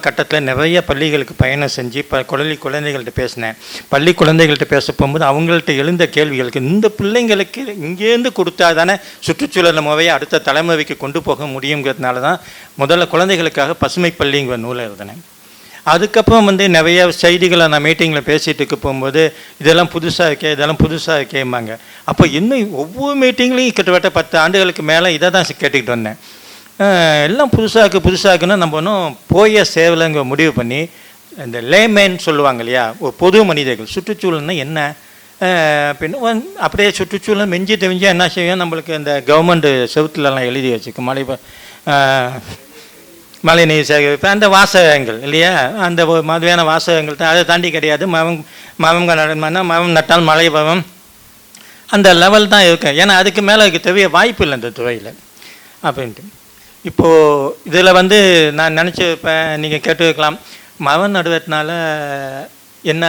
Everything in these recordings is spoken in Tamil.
கட்டத்தில் நிறைய பள்ளிகளுக்கு பயணம் செஞ்சு குழந்தைகள்கிட்ட பேசினேன். பள்ளி குழந்தைகள்கிட்ட பேச போகும்போது அவங்கள்ட்ட எழுந்த கேள்விகளுக்கு இந்த பிள்ளைங்களுக்கு இங்கேருந்து கொடுத்தா தானே சுற்றுச்சூழல் முறையை அடுத்த தலைமுறைக்கு கொண்டு போக முடியுங்கிறதுனால தான் முதல்ல குழந்தைகளுக்காக பசுமை பள்ளிங்கிற நூலை எழுதினேன். அதுக்கப்புறம் நிறைய செய்திகளை நான் மீட்டிங்கில் பேசிகிட்டு இருக்க போகும்போது இதெல்லாம் புதுசாக இருக்கேம்பாங்க. அப்போ இன்னும் ஒவ்வொரு மீட்டிங்லேயும் கிட்டத்தட்ட 10 ஆண்டுகளுக்கு மேலே இதை தான் கேட்டுக்கிட்டு வந்தேன். எல்லாம் புதுசாக்குன்னா நம்ம ஒன்றும் போய சேவலைங்க முடிவு பண்ணி இந்த லேமேன் சொல்லுவாங்க இல்லையா, ஒரு பொது மனிதர்கள் சுற்றுச்சூழல்னா என்ன அப்படின்னு அப்படியே சுற்றுச்சூழல் மெஞ்சி தெரிஞ்சால் என்ன செய்யும், நம்மளுக்கு இந்த கவர்மெண்ட் செவுத்துலலாம் எழுதி வச்சுருக்கு மழை நீர் சேகரிப்பு அந்த வாசகங்கள் இல்லையா, அந்த மாதிரியான வாசகங்கள் தான். அதை தாண்டி கிடையாது. மரம் நட்டால் மழை வரும் அந்த லெவல் தான் இருக்கு. ஏன்னா அதுக்கு மேலே அதுக்கு தெரிய வாய்ப்பு இல்லை இந்த துறையில் அப்படின்ட்டு. இப்போது இதில் நான் நினச்சிருப்பேன், நீங்கள் கேட்டுக்கலாம் மரம் நடுவதுனால என்ன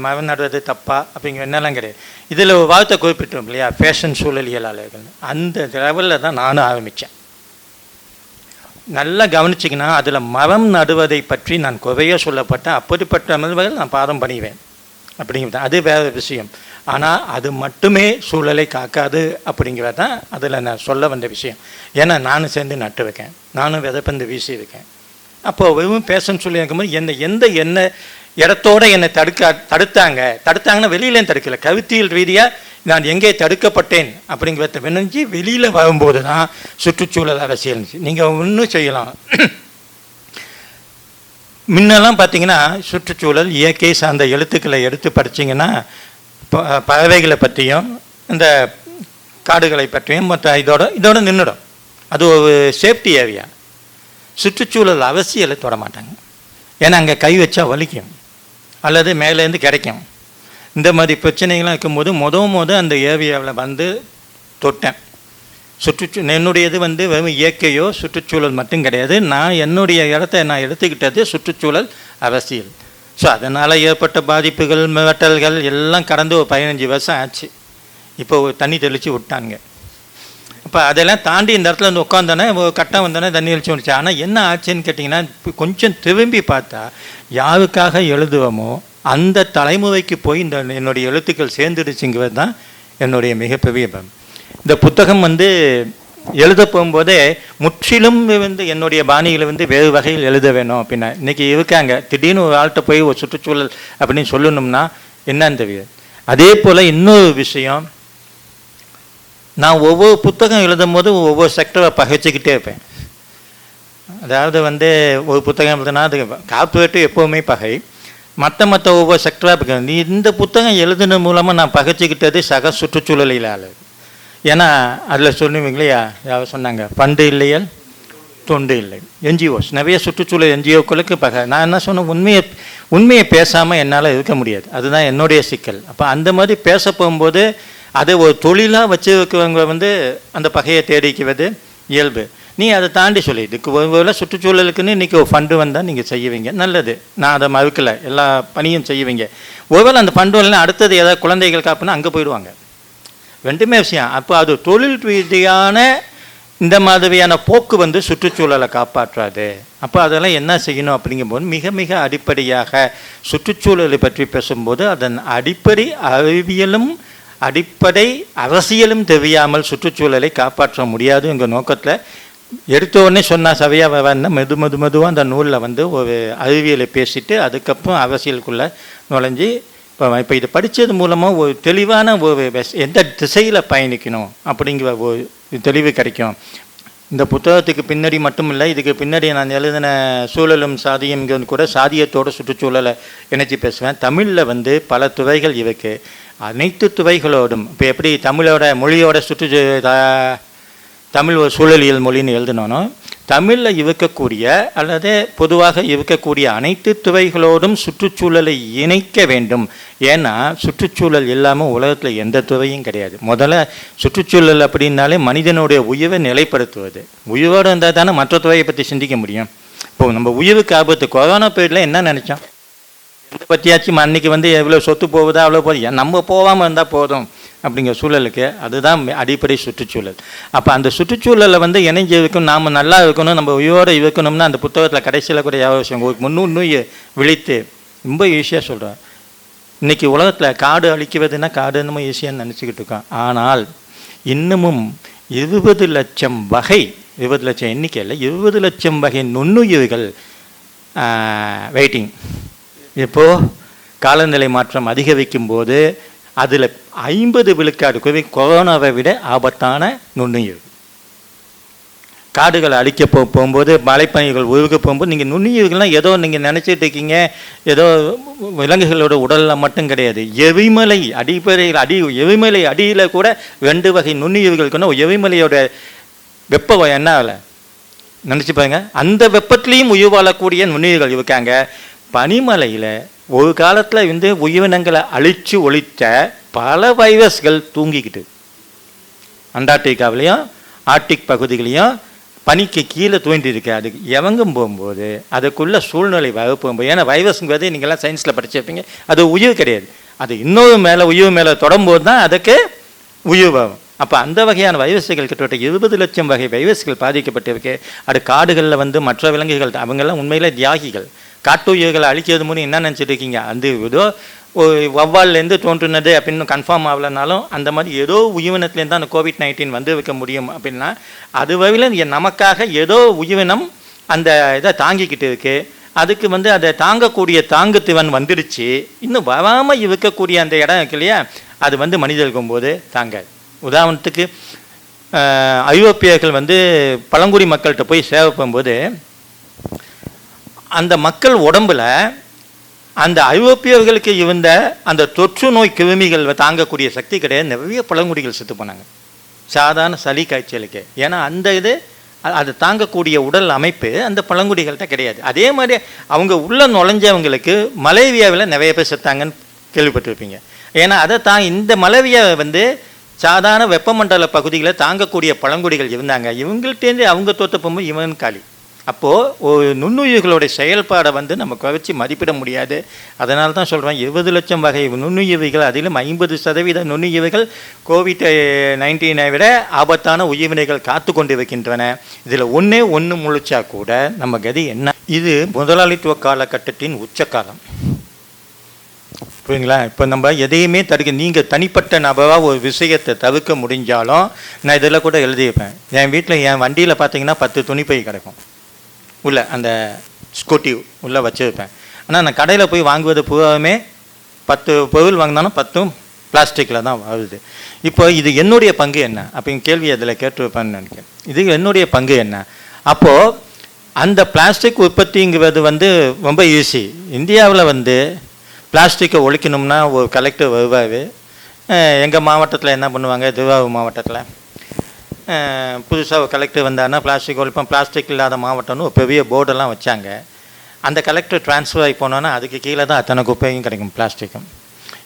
மரம் நடுவது தப்பா அப்படிங்கிற என்னெல்லாம் கிடையாது. இதில் ஒரு வார்த்தை குறிப்பிட்டோம் இல்லையா, ஃபேஷன் சூழலியலாளர்கள், அந்த லெவலில் தான் நானும் ஆரம்பித்தேன். நல்லா கவனிச்சிங்கன்னா அதில் மரம் நடுவதை பற்றி நான் குறைய சொல்லப்பட்டேன். அப்படிப்பட்ட அமர்வுகள் நான் பாதம் பண்ணிவேன் அப்படிங்கிறது அது வேறு விஷயம். ஆனால் அது மட்டுமே சூழலை காக்காது அப்படிங்கிறது தான் அதில் நான் சொல்ல வந்த விஷயம். ஏன்னா நானும் சேர்ந்து நட்டு வைக்கேன், நானும் விதைப்பந்து வீசி இருக்கேன். அப்போது வெறும் பேசன்னு சொல்லி இருக்கும்போது என்ன இடத்தோடு என்னை தடுத்தாங்கன்னா வெளியிலேயும் தடுக்கலை, கருத்தியல் ரீதியாக நான் எங்கே தடுக்கப்பட்டேன் அப்படிங்கிறத வினைஞ்சி வெளியில் வரும்போது தான் சுற்றுச்சூழல் அரசியல் நீங்கள் இன்னும் செய்யலாம். முன்னெல்லாம் பார்த்தீங்கன்னா சுற்றுச்சூழல் இயற்கை சார்ந்த எழுத்துக்களை எடுத்து படிச்சிங்கன்னா பறவைகளை பற்றியும் இந்த காடுகளை பற்றியும் மற்ற இதோட நின்றுடும். அது ஒரு சேஃப்டி ஏரியா. சுற்றுச்சூழல் அவசியலை தொட மாட்டாங்க. ஏன்னா அங்கே கை வச்சா வலிக்கும் அல்லது மேலேருந்து கிடைக்கும். இந்த மாதிரி பிரச்சனைகள்லாம் இருக்கும்போது அந்த ஏரியாவில் தொட்டேன். என்னுடையது வெறும் இயற்கையோ சுற்றுச்சூழல் மட்டும் கிடையாது. நான் என்னுடைய இடத்த நான் எடுத்துக்கிட்டது சுற்றுச்சூழல் அரசியல். ஸோ அதனால் ஏற்பட்ட பாதிப்புகள் வெட்டல்கள் எல்லாம் கடந்து ஒரு 15 வருஷம் ஆச்சு. இப்போ தண்ணி தெளித்து விட்டாங்க. அப்போ அதெல்லாம் தாண்டி இந்த இடத்துல உட்காந்தோன்னே கட்டம் வந்தோடனே தண்ணி தெளித்து விடுச்சு. ஆனால் என்ன ஆச்சுன்னு கேட்டிங்கன்னா கொஞ்சம் திரும்பி பார்த்தா யாருக்காக எழுதுவோமோ அந்த தலைமுறைக்கு போய் என்னுடைய எழுத்துக்கள் சேர்ந்துடுச்சுங்கிறது தான் என்னுடைய மிகப்பெரிய பலம். இந்த புத்தகம் எழுத போகும்போதே முற்றிலும் என்னுடைய பாணியில் வேறு வகையில் எழுத வேணும் அப்படின்னா இன்றைக்கி இருக்காங்க. திடீர்னு ஒரு ஆள்கிட்ட போய் ஒரு சுற்றுச்சூழல் அப்படின்னு சொல்லணும்னா என்னன்னு தெரியாது. அதே போல் இன்னொரு விஷயம், நான் ஒவ்வொரு புத்தகம் எழுதும் போது ஒவ்வொரு செக்டரை பகைச்சிக்கிட்டே இருப்பேன். அதாவது ஒரு புத்தகம் எழுதுனா அது கார்ப்பரேட்டு எப்போவுமே பகை, மற்ற ஒவ்வொரு செக்டராக இருக்கு. நீ இந்த புத்தகம் எழுதுன மூலமாக நான் பகைச்சிக்கிட்டது சக சுற்றுச்சூழலில். ஏன்னா அதில் சொன்னீங்களா, யாரும் சொன்னாங்க பண்டு இல்லையல் தொண்டு இல்லை. என்ஜிஓஸ் நிறைய சுற்றுச்சூழல் என்ஜிஓக்களுக்கு நான் என்ன சொன்னேன், உண்மையை பேசாமல் என்னால் இருக்க முடியாது. அதுதான் என்னுடைய சிக்கல். அப்போ அந்த மாதிரி பேச போகும்போது அதை ஒரு தொழிலாக வச்சுருக்கவங்க அந்த பகையை தேடிக்கிறது இயல்பு. நீ அதை தாண்டி சொல்லி இதுக்கு ஒருவேளை சுற்றுச்சூழலுக்குன்னு இன்றைக்கி ஒரு ஃபண்டு வந்தால் நீங்கள் செய்வீங்க, நல்லது, நான் அதை மறுக்கலை, எல்லா பணியும் செய்வீங்க. ஒருவேளை அந்த ஃபண்டு வரலாம் அடுத்தது ஏதாவது குழந்தைகள் காப்புன்னா அங்கே போயிடுவாங்க. ரெண்டுமே விஷயம். அப்போ அது தொழில் ரீதியான இந்த மாதிரியான போக்கு சுற்றுச்சூழலை காப்பாற்றாது. அப்போ அதெல்லாம் என்ன செய்யணும் அப்படிங்கும்போது மிக மிக அடிப்படையாக சுற்றுச்சூழலை பற்றி பேசும்போது அதன் அடிப்படை அறிவியலும் அடிப்படை அரசியலும் தெரியாமல் சுற்றுச்சூழலை காப்பாற்ற முடியாதுங்கிற நோக்கத்தில் எடுத்த உடனே சொன்னால் சவையாக வரனா மெதுவாக அந்த நூலில் ஒரு அறிவியலை பேசிட்டு அதுக்கப்புறம் அரசியலுக்குள்ளே நுழைஞ்சி இப்போ இதை படித்தது மூலமாக ஒரு தெளிவான ஒரு எந்த திசையில் பயணிக்கணும் அப்படிங்கிற ஒரு தெளிவு கிடைக்கும். இந்த புத்தகத்துக்கு பின்னாடி மட்டும் இல்லை, இதுக்கு பின்னாடி நான் எழுதின சூழலும் சாதியம்ங்கிறது கூட சாதியத்தோட சுற்றுச்சூழலை இணைச்சி பேசுவேன். தமிழில் பல துறைகள் இருக்குது. அனைத்து துறைகளோடும் இப்போ எப்படி மொழியோட தமிழ் ஒரு சூழலியல் மொழின்னு எழுதினோனோ தமிழில் இருக்கக்கூடிய அல்லது பொதுவாக இருக்கக்கூடிய அனைத்து துறைகளோடும் சுற்றுச்சூழலை இணைக்க வேண்டும். ஏன்னா சுற்றுச்சூழல் இல்லாமல் உலகத்தில் எந்த துறையும் கிடையாது. முதல்ல சுற்றுச்சூழல் அப்படின்னாலே மனிதனுடைய உயிரை நிலைப்படுத்துவது. உயிரோடு இருந்தால் தானே மற்ற துறையை பற்றி சிந்திக்க முடியும். இப்போது நம்ம உயிருக்கு ஆபத்து. கொரோனா பீரியடில் என்ன நினச்சோம், எந்த பற்றியாச்சும் அன்னைக்கு வந்து எவ்வளோ சொத்து போகுதா அவ்வளோ போகுது, நம்ம போகாமல் இருந்தால் போதும் அப்படிங்கிற சூழலுக்கு அதுதான் அடிப்படை சுற்றுச்சூழல். அப்போ அந்த சுற்றுச்சூழலை வந்து இணைஞ்சு இருக்கணும், நாம் நல்லா இருக்கணும், நம்ம உயிரோடு இருக்கணும்னா அந்த புத்தகத்தில் கடைசியில் கூட அவசியம் முன்னுண்ணுயை விழித்து ரொம்ப ஈஸியாக சொல்கிறேன். இன்றைக்கி உலகத்தில் காடு அழிக்குவதுன்னா காடு நம்ம ஈஸியாக நினச்சிக்கிட்டு இருக்கோம். ஆனால் இன்னமும் 20 லட்சம் வகை, 20 லட்சம் எண்ணிக்கையில் 20 லட்சம் வகை நுண்ணுயிர்கள் வெயிட்டிங். இப்போது காலநிலை மாற்றம் அதிகரிக்கும் போது அதில் 50 விழுக்காடு கொரோனாவை விட ஆபத்தான நுண்ணுயிர்கள். காடுகளை அழிக்க போகும்போது, மலைப்பனிகள் உருக போகும்போது, நீங்கள் நுண்ணுயிர்கள்லாம் ஏதோ நீங்கள் நினச்சிட்டு இருக்கீங்க ஏதோ விலங்குகளோட உடலில் மட்டும் கிடையாது. எரிமலை அடிப்படையில் எரிமலை அடியில் கூட 2 வகை நுண்ணுயிர்களுக்குன்னா எரிமலையோட வெப்பம் என்ன ஆகலை நினச்சி பாருங்க. அந்த வெப்பத்திலையும் உயிர் வாழக்கூடிய நுண்ணுயிர்கள் இருக்காங்க. பனிமலையில் ஒரு காலத்தில் வந்து உயிரினங்களை அழித்து ஒழித்த பல வைரஸ்கள் தூங்கிக்கிட்டு அண்டார்டிகாவிலையும் ஆர்டிக் பகுதிகளையும் பனிக்கு கீழே தூண்டி இருக்கு. அதுக்கு இறங்கும் போகும்போது அதுக்குள்ள சூழ்நிலை போகும்போது, ஏன்னா வைரஸ்ங்கிறது நீங்கள்லாம் சயின்ஸில் படிச்சிருப்பீங்க, அது உயிர் கிடையாது. அது இன்னொரு உயிர் மேலே தொடரும்போது தான் அதுக்கு உயிர் வரும். அப்போ அந்த வகையான வைரஸ்கள் கிட்டத்தட்ட 20 லட்சம் வகை வைரஸ்கள் பாதிக்கப்பட்டிருக்கு. அது காடுகளில் வந்து மற்ற விலங்குகள் அவங்கெல்லாம் உண்மையிலே தியாகிகள். காட்டு உயிர்களை அழிக்கிறது மூலம் என்ன நினச்சிட்டு இருக்கீங்க, அந்த ஏதோ வவ்வால்லேருந்து தோன்றுனது அப்படின்னு கன்ஃபார்ம் ஆகலைனாலும் அந்த மாதிரி ஏதோ உயிரினத்துலேருந்து தான் அந்த COVID-19 வந்து வைக்க முடியும் அப்படின்னா, அது வகையில் நமக்காக ஏதோ உயிரினம் அந்த இதை தாங்கிக்கிட்டு இருக்குது. அதுக்கு வந்து அதை தாங்கக்கூடிய தாங்குத்திறன் வந்துடுச்சு. இன்னும் வராமல் இருக்கக்கூடிய அந்த இடம் இருக்கு இல்லையா, அது வந்து மனிதர்கள் போது தாங்காது. உதாரணத்துக்கு ஐரோப்பியர்கள் வந்து பழங்குடி மக்கள்கிட்ட போய் சேவை பண்ணும்போது அந்த மக்கள் உடம்புல அந்த ஐரோப்பியர்களுக்கு இருந்த அந்த தொற்று நோய் கிருமிகள் தாங்கக்கூடிய சக்தி கிடையாது. நிறைய பழங்குடிகள் செத்து போனாங்க சாதாரண சளி காய்ச்சலுக்கு. ஏன்னா அந்த இது அது தாங்கக்கூடிய உடல் அமைப்பு அந்த பழங்குடிகள்கிட்ட கிடையாது. அதே மாதிரி அவங்க உள்ள நுழைஞ்சவங்களுக்கு மலேரியாவில் நிறைய பேர் செத்தாங்கன்னு கேள்விப்பட்டிருப்பீங்க. ஏன்னா அதை இந்த மலேரியாவை வந்து சாதாரண வெப்பமண்டல பகுதிகளை தாங்கக்கூடிய பழங்குடிகள் இருந்தாங்க. இவங்கள்டேருந்து அவங்க தோற்ற போகும்போது இவன் காலி. அப்போது ஒரு நுண்ணுயிர்களுடைய செயல்பாடை வந்து நம்ம குறைச்சி மதிப்பிட முடியாது. அதனால தான் சொல்கிறேன் 20 லட்சம் வகை நுண்ணுயிர்கள், அதிலும் 50% நுண்ணுயிர்கள் COVID-19 விட ஆபத்தான உயிரினைகள் காத்து கொண்டு இருக்கின்றன. இதில் ஒன்று முழிச்சா கூட நம்ம கதி என்ன? இது முதலாளித்துவ காலகட்டத்தின் உச்சக்காலம், புரியுங்களா? இப்போ நம்ம எதையுமே நீங்கள் தனிப்பட்ட நபராக ஒரு விஷயத்தை தவிர்க்க முடிஞ்சாலும், நான் இதில் கூட எழுதியிருப்பேன். என் வீட்டில் என் வண்டியில் பார்த்தீங்கன்னா 10 துணிப்பை கிடக்கும் உள்ள, அந்த ஸ்கூட்டி உள்ளே வச்சுருப்பேன். ஆனால் நான் கடையில் போய் வாங்குவது பூராவுமே 10 பொருள் வாங்கினாலும் 10 பிளாஸ்டிக்கில் தான் வருது. இப்போ இது என்னுடைய பங்கு என்ன அப்படின்னு கேள்வி அதில் கேட்டுருப்பேன்னு நினைக்கிறேன். இது என்னுடைய பங்கு என்ன? அப்போது அந்த பிளாஸ்டிக் உற்பத்திங்கிறது வந்து ரொம்ப ஈஸி. இந்தியாவில் வந்து பிளாஸ்டிக்கை ஒழிக்கணும்னா ஒரு கலெக்டர் வருவார். எங்கள் மாவட்டத்தில் என்ன பண்ணுவாங்க, திருவாரூர் மாவட்டத்தில் புதுசாக ஒரு கலெக்டர் வந்தாருன்னா பிளாஸ்டிக் ஒழிப்போம், பிளாஸ்டிக் இல்லாத மாவட்டம்னு ஒரு பெரிய போர்டெல்லாம் வச்சாங்க. அந்த கலெக்டர் ட்ரான்ஸ்ஃபர் ஆகி போனோன்னா அதுக்கு கீழே தான் அத்தனை குப்பையும் கிடைக்கும் பிளாஸ்டிக்கும்.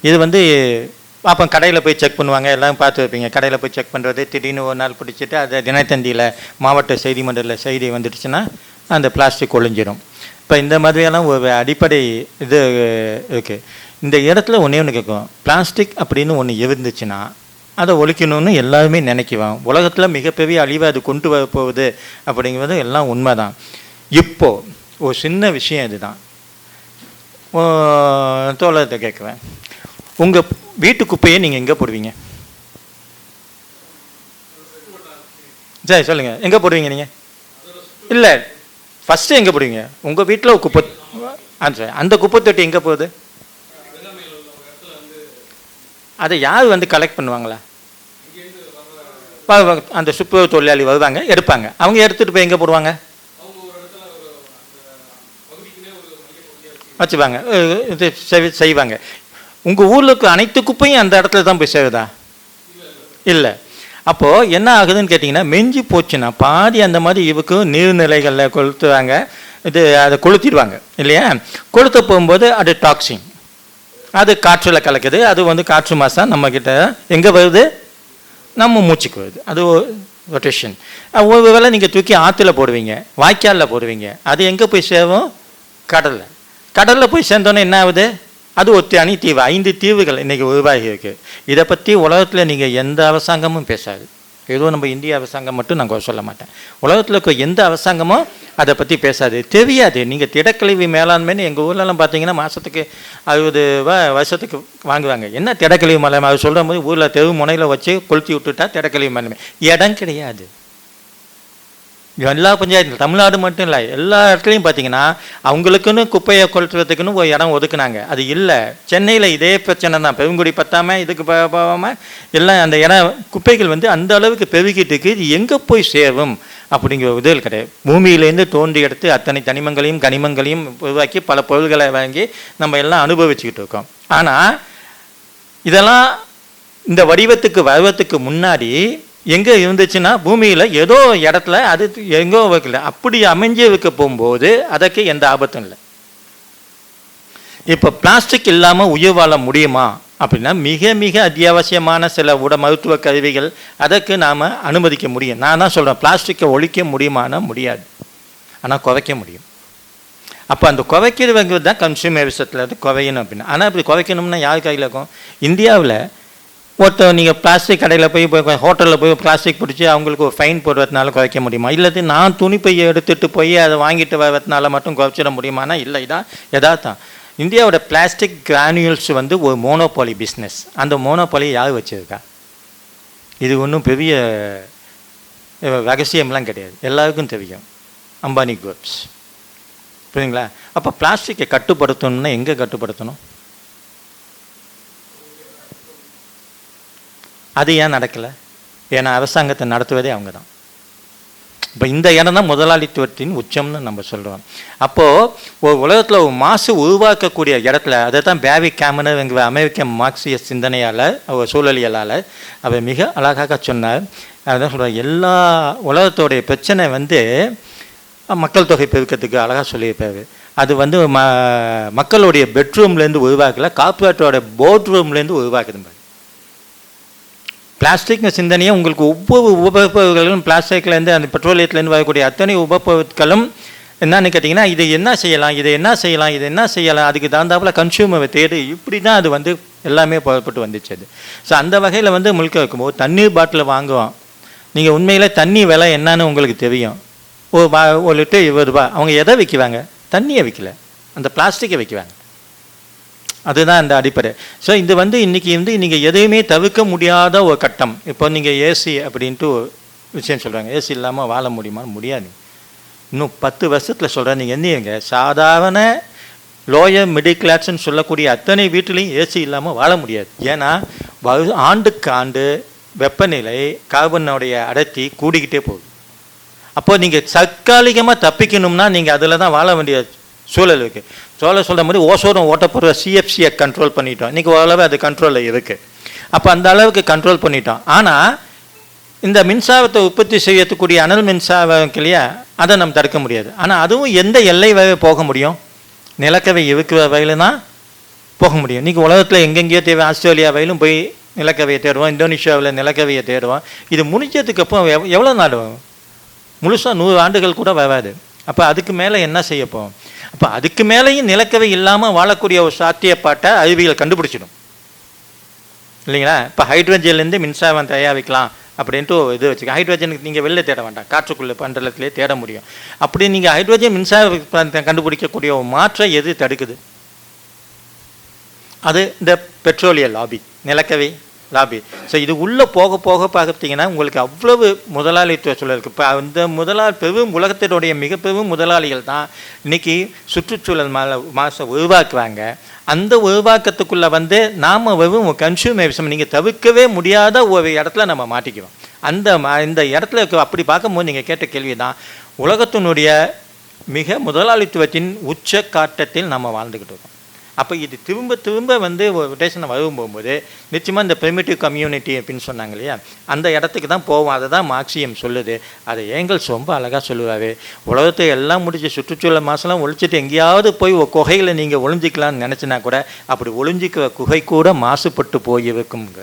இது வந்து அப்போ கடையில் போய் செக் பண்ணுவாங்க, எல்லாம் பார்த்து வைப்பீங்க. கடையில் போய் செக் பண்ணுறது திடீர்னு ஒரு நாள் பிடிச்சிட்டு அதை தினத்தந்தியில் மாவட்ட செய்தி மண்டலில் செய்தி வந்துடுச்சுன்னா அந்த பிளாஸ்டிக் ஒழிஞ்சிடும். இப்போ இந்த மாதிரியெல்லாம் ஒரு அடிப்படை இது இருக்குது. இந்த இடத்துல ஒன்று கேட்கும், பிளாஸ்டிக் அப்படின்னு ஒன்று இருந்துச்சுன்னா அதை ஒழிக்கணும்னு எல்லாருமே நினைக்குவான். உலகத்தில் மிகப்பெரிய அழிவை அது கொண்டு வர போகுது அப்படிங்கிறது எல்லாம் உண்மை தான். இப்போது ஒரு சின்ன விஷயம் இதுதான், தோழத்தை கேட்குவேன். உங்கள் வீட்டு குப்பையை நீங்கள் எங்கே போடுவீங்க? சரி சொல்லுங்கள், எங்கே போடுவீங்க நீங்கள்? இல்லை, ஃபஸ்ட்டு எங்கே போடுவீங்க? உங்கள் வீட்டில் ஒரு குப்பை, சரி, அந்த குப்பை தொட்டி எங்கே போகுது? அதை யார் வந்து கலெக்ட் பண்ணுவாங்களா? அந்த சுப்பு தொழிலாளி வருவாங்க, எடுப்பாங்க. அவங்க எடுத்துகிட்டு போய் எங்கே போடுவாங்க? வச்சுப்பாங்க, இது செய்வாங்க. உங்கள் ஊருக்கு அனைத்து குப்பையும் அந்த இடத்துல தான் போய் சேருதா? இல்லை. அப்போது என்ன ஆகுதுன்னு கேட்டிங்கன்னா, மெஞ்சி போச்சுன்னா பாதி அந்த மாதிரி இவக்கு நீர்நிலைகளில் கொளுத்துவாங்க. அதை கொளுத்திடுவாங்க இல்லையா? கொளுத்த போகும்போது அது டாக்ஸின், அது காற்றில் கலக்குது. அது வந்து காற்று மாசா நம்மக்கிட்ட எங்கே வருது? நம்ம மூச்சுக்கு வருது. அது ரொட்டேஷன். ஒரு வேளை நீங்கள் தூக்கி ஆற்றுல போடுவீங்க, வாய்க்காலில் போடுவீங்க, அது எங்கே போய் சேரும்? கடலில். கடலில் போய் சேர்ந்தோன்னே என்ன ஆகுது? அது ஒரு தனி தீவு. 5 தீவுகள் இன்றைக்கி உருவாகி இருக்குது. இதை பற்றி உலகத்தில் நீங்கள் எந்த அரசாங்கமும் பேசாது. ஏதோ நம்ம இந்திய அரசாங்கம் மட்டும் நான் சொல்ல மாட்டேன். உலகத்தில் இருக்க எந்த அரசாங்கமும் அதை பற்றி பேசாது, தெரியாது. நீங்கள் திடக்கழிவு மேலாண்மைன்னு எங்கள் ஊர்லலாம் பார்த்தீங்கன்னா மாதத்துக்கு 60 ரூபா வருஷத்துக்கு வாங்குவாங்க. என்ன திடக்கழிவு மேலாண்மை? அது சொல்கிற போது ஊரில் தெரு முனையில் வச்சு கொளுத்தி விட்டுட்டா திடக்கழிவு மேலாண்மை. இடம் கிடையாது. எல்லா பஞ்சாயத்து, தமிழ்நாடு மட்டும் இல்லை, எல்லா இடத்துலையும் பார்த்தீங்கன்னா அவங்களுக்குன்னு குப்பையை கொளுத்துறதுக்குன்னு ஒரு இடம் ஒதுக்குனாங்க. அது இல்லை. சென்னையில் இதே பிரச்சனை தான். பெருங்குடி பத்தாமல் இதுக்கு போகாமல் எல்லாம் அந்த இடம் குப்பைகள் அந்த அளவுக்கு பெருகிட்டு இருக்கு. இது எங்கே போய் சேரும் அப்படிங்கிற உதவி கிடையாது. பூமியிலேருந்து தோண்டி எடுத்து அத்தனை தனிமங்களையும் கனிமங்களையும் உருவாக்கி பல பொருள்களை வாங்கி நம்ம எல்லாம் அனுபவிச்சுக்கிட்டு இருக்கோம். ஆனால் இதெல்லாம் இந்த வடிவத்துக்கு வருவத்துக்கு முன்னாடி எங்கே இருந்துச்சுன்னா பூமியில் ஏதோ இடத்துல அது எங்கோ வைக்கல. அப்படி அமைஞ்சு வைக்க போகும்போது அதற்கு எந்த ஆபத்தும் இல்லை. இப்போ பிளாஸ்டிக் இல்லாமல் உயிர் வாழ முடியுமா அப்படின்னா மிக மிக அத்தியாவசியமான சில மருத்துவ கருவிகள் அதற்கு நாம் அனுமதிக்க முடியும். நான் தான் சொல்கிறேன், பிளாஸ்டிக்கை ஒழிக்க முடியுமானா முடியாது, ஆனால் குறைக்க முடியும். அப்போ அந்த குறைக்கிறவங்கிறது தான் கன்சியூமரிசத்தில் அது குறையணும் அப்படின்னா. ஆனால் இப்படி குறைக்கணும்னா யார் கையில் இருக்கும்? இந்தியாவில் ஒருத்தர் நீங்கள் பிளாஸ்டிக் கடையில் போய் ஹோட்டலில் போய் பிளாஸ்டிக் பிடிச்சி அவங்களுக்கு ஒரு ஃபைன் போடுறதுனால குறைக்க முடியுமா? இல்லாது நான் துணிப்பையை எடுத்துகிட்டு போய் அதை வாங்கிட்டு வர்றதுனால மட்டும் குறைச்சிட முடியுமானா இல்லை. இதான் எதார்த்தம். இந்தியாவோட பிளாஸ்டிக் கிரானியூல்ஸ் ஒரு மோனோபாலி பிஸ்னஸ். அந்த மோனோபாலி யார் வச்சுருக்கா? இது ஒன்றும் பெரிய ரகசியம்லாம் கிடையாது, எல்லாருக்கும் தெரியும். அம்பானி குரூப்ஸ். புரியுதுங்களா? அப்போ பிளாஸ்டிக்கை கட்டுப்படுத்தணும்னா எங்கே கட்டுப்படுத்தணும்? அது ஏன் நடக்கலை? ஏன்னா அரசாங்கத்தை நடத்துவதே அவங்க தான். இப்போ இந்த இடம் தான் முதலாளித்துவத்தின் உச்சம்னு நம்ம சொல்கிறோம். அப்போது ஒரு உலகத்தில் ஒரு மாசு உருவாக்கக்கூடிய இடத்துல அதை தான் பேவி கேமனர் என்கிற அமெரிக்க மார்க்சிய சிந்தனையால் அவர் சூழலியலால் அவர் மிக அழகாக சொன்னார். அதான் சொல்கிறார், எல்லா உலகத்தோடைய பிரச்சனை மக்கள் தொகை பெருக்கத்துக்கு அழகாக சொல்லியிருப்பார். அது மக்களுடைய பெட்ரூம்லேருந்து உருவாக்கல, கார்பரேட்டோட போர்ட் ரூம்லேருந்து உருவாக்குதுங்க. பிளாஸ்டிக் சிந்தனையை உங்களுக்கு ஒவ்வொரு உபபொருட்களும் பிளாஸ்டிக்லேருந்து அந்த பெட்ரோலியத்துலேருந்து வரக்கூடிய அத்தனை உபபொருட்களும் என்னன்னு கேட்டிங்கன்னா இது என்ன செய்யலாம், இதை என்ன செய்யலாம், இது என்ன செய்யலாம், அதுக்கு தகுந்தாப்புல கன்சியூமரை தேடி இப்படி தான் அது எல்லாமே புறப்பட்டு வந்துச்சு. அது ஸோ அந்த வகையில் முழுக்க வைக்கும்போது தண்ணீர் பாட்டில் வாங்குவோம். நீங்கள் உண்மையில் தண்ணி விலை என்னன்னு உங்களுக்கு தெரியும். ஒரு லிட்டர் 20 ரூபா. அவங்க எதை விற்கிறாங்க? தண்ணியை விற்கல, அந்த பிளாஸ்டிக்கை விற்கிறாங்க. அதுதான் அந்த அடிப்படை. ஸோ இது இன்றைக்கி நீங்கள் எதையுமே தவிர்க்க முடியாத ஒரு கட்டம். இப்போ நீங்கள் ஏசி அப்படின்ட்டு ஒரு விஷயம் சொல்கிறாங்க. ஏசி இல்லாமல் வாழ முடியுமா? முடியாது. இன்னும் 10 வருஷத்தில் சொல்கிறேன். நீங்கள் என்னங்க சாதாரண லோயர் மிடில் கிளாஸ்ன்னு சொல்லக்கூடிய அத்தனை வீட்டிலையும் ஏசி இல்லாமல் வாழ முடியாது. ஏன்னா ஆண்டுக்கு ஆண்டு வெப்பநிலை கார்பனுடைய அடர்த்தி கூடிக்கிட்டே போகுது. அப்போது நீங்கள் தற்காலிகமாக தப்பிக்கணும்னா நீங்கள் அதில் தான் வாழ வேண்டிய சூழல் இருக்குது. சொல்கிற மாதிரி ஓசோனம் ஓட்டப்படுற சிஎஃப்சியை கண்ட்ரோல் பண்ணிட்டோம். இன்றைக்கி ஓரளவு அது கண்ட்ரோலில் இருக்குது. அப்போ அந்த அளவுக்கு கண்ட்ரோல் பண்ணிட்டோம். ஆனால் இந்த மின்சாரத்தை உற்பத்தி செய்யக்கூடிய அனல் மின்சாரம் இல்லையா, அதை நம்ம தடுக்க முடியாது. ஆனால் அதுவும் எந்த எல்லை வரை போக முடியும்? நிலக்கவை இருக்கிற வகையில் தான் போக முடியும். இன்றைக்கி உலகத்தில் எங்கெங்கேயோ தேவை. ஆஸ்திரேலியா வரையிலும் போய் நிலக்கவையை தேடுவோம், இந்தோனேஷியாவில் நிலக்கவையை தேடுவோம். இது முடிஞ்சதுக்கு அப்புறம் எவ்வளோ நாள் முழுசாக 100 ஆண்டுகள் கூட வராது. அப்போ அதுக்கு மேலே என்ன செய்யப்போம்? அப்போ அதுக்கு மேலேயும் நிலக்கவை இல்லாமல் வாழக்கூடிய ஒரு சாத்தியப்பாட்டை அறிவியல் கண்டுபிடிச்சிடும் இல்லைங்களா? இப்போ ஹைட்ரஜன்லேருந்து மின்சாரம் தயாரிக்கலாம் அப்படின்ட்டு இது வச்சுக்க. ஹைட்ரஜனுக்கு நீங்கள் வெளில தேட வேண்டாம், காற்றுக்குள்ளே மண்டலத்திலே தேட முடியும். அப்படி நீங்கள் ஹைட்ரஜன் மின்சாரம் கண்டுபிடிக்கக்கூடிய ஒரு மாற்றம் எது தடுக்குது? அது இந்த பெட்ரோலிய லாபி, நிலக்கவை லாபி. ஸோ இது உள்ளே போக போக பார்த்தீங்கன்னா உங்களுக்கு அவ்வளவு முதலாளித்துவ சூழல் இருக்குது. இப்போ இந்த பெரும் உலகத்தினுடைய மிக பெரும் முதலாளிகள் தான் இன்றைக்கி சுற்றுச்சூழல் மாசை உருவாக்குவாங்க. அந்த உருவாக்கத்துக்குள்ளே நாம் வெறும் கன்சியூமரிசம் நீங்கள் தவிர்க்கவே முடியாத ஒரு இடத்துல நம்ம மாட்டிக்குவோம். இந்த இடத்துல அப்படி பார்க்கும்போது நீங்கள் கேட்ட கேள்வி தான், உலகத்தினுடைய மிக முதலாளித்துவத்தின் உச்ச காட்டத்தில் நம்ம வாழ்ந்துக்கிட்டு இருக்கோம். அப்போ இது திரும்ப திரும்ப ஒரு ரொட்டேஷனை வரும்போது நிச்சயமாக இந்த பிரிமிட்டிவ் கம்யூனிட்டி அப்படின்னு சொன்னாங்க இல்லையா, அந்த இடத்துக்கு தான் போவோம். அதை தான் மார்க்சியம் சொல்லுது. அதை ஏங்கல்ஸ் ரொம்ப அழகாக சொல்லுவார். உலகத்தை எல்லாம் முடிச்சு சுற்றுச்சூழல் மாசெல்லாம் ஒழிச்சிட்டு எங்கேயாவது போய் ஒரு குகையில் நீங்கள் ஒளிஞ்சிக்கலாம்னு நினச்சினா கூட அப்படி ஒளிஞ்சிக்கிற குகை கூட மாசுபட்டு போயிருக்குங்க.